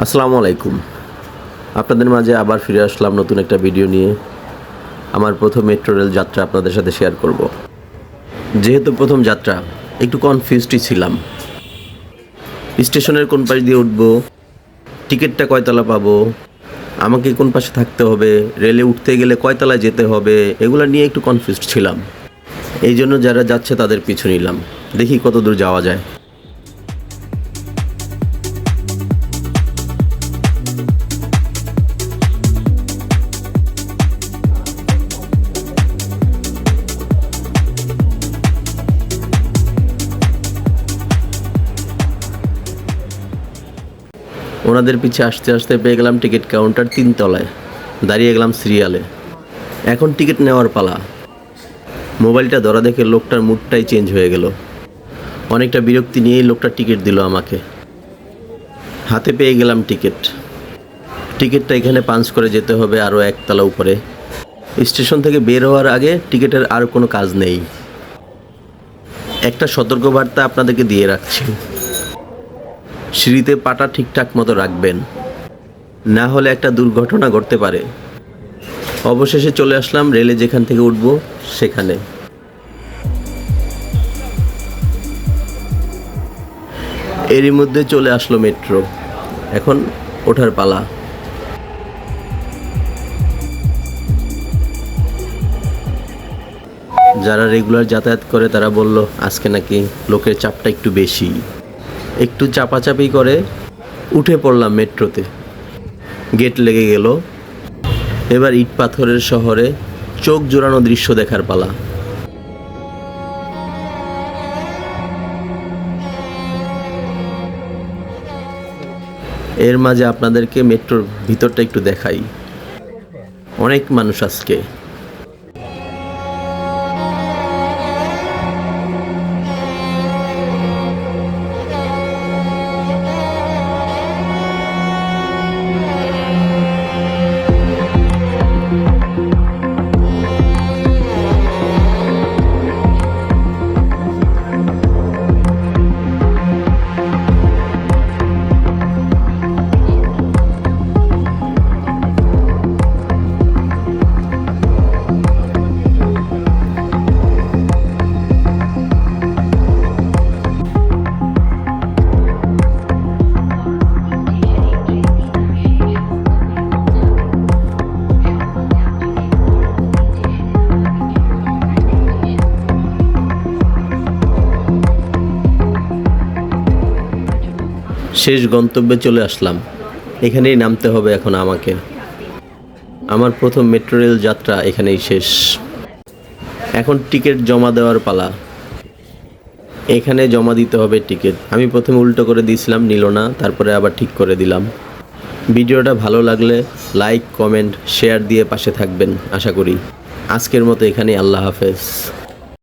আসসালামু আলাইকুম। আপনাদের মাঝে আবার ফিরে আসলাম নতুন একটা ভিডিও নিয়ে। আমার প্রথম মেট্রো রেল যাত্রা আপনাদের সাথে শেয়ার করব। যেহেতু প্রথম যাত্রা, একটু কনফিউজডই ছিলাম। স্টেশনের কোন পাশ দিয়ে উঠবো, টিকিটটা কয়তলা পাবো, আমাকে কোন পাশে থাকতে হবে, রেলে উঠতে গেলে কয়তলায় যেতে হবে, এগুলো নিয়ে একটু কনফিউজড ছিলাম। এই জন্য যারা যাচ্ছে তাদের পিছু নিলাম, দেখি কত দূর যাওয়া যায়। ওনাদের পিছে আসতে আসতে পেয়ে গেলাম টিকিট কাউন্টার 3 তলায়। দাঁড়িয়ে গেলাম সিরিয়ালে। এখন টিকিট নেওয়ার পালা। মোবাইলটা ধরা দেখে লোকটার মুডটাই চেঞ্জ হয়ে গেল। অনেকটা বিরক্তি নিয়েই লোকটা টিকিট দিল আমাকে। হাতে পেয়ে গেলাম টিকিটটা এখানে পাঞ্চ করে যেতে হবে আরও 1 তলা উপরে। স্টেশন থেকে বের হওয়ার আগে টিকিটের আর কোনো কাজ নেই। একটা সতর্কবার্তা আপনাদেরকে দিয়ে রাখছি, সিঁড়িতে পাটা ঠিকঠাক মতো রাখবেন, না হলে একটা দুর্ঘটনা ঘটতে পারে। অবশেষে চলে আসলাম রেলে যেখান থেকে উঠব সেখানে। এরই মধ্যে চলে আসলো মেট্রো। এখন ওঠার পালা। যারা রেগুলার যাতায়াত করে তারা বলল আজকে নাকি লোকের চাপটা একটু বেশি। একটু চাপাচাপি করে উঠে পড়লাম মেট্রোতে। গেট লেগে গেল। এবার ইট পাথরের শহরে চোখ জোড়ানো দৃশ্য দেখার পালা। এর মাঝে আপনাদেরকে মেট্রোর ভিতরটা একটু দেখাই। অনেক মানুষ আজকে। শেষ গন্তব্যে চলে আসলাম। এখানেই নামতে হবে এখন আমাকে। আমার প্রথম মেট্রো রেল যাত্রা এখানেই শেষ। এখন টিকিট জমা দেওয়ার পালা। এখানে জমা দিতে হবে টিকিট। আমি প্রথমে উল্টো করে দিয়েছিলাম, নিল না, তারপরে আবার ঠিক করে দিলাম। ভিডিওটা ভালো লাগলে লাইক, কমেন্ট, শেয়ার দিয়ে পাশে থাকবেন আশা করি। আজকের মতো এখানেই, আল্লাহ হাফেজ।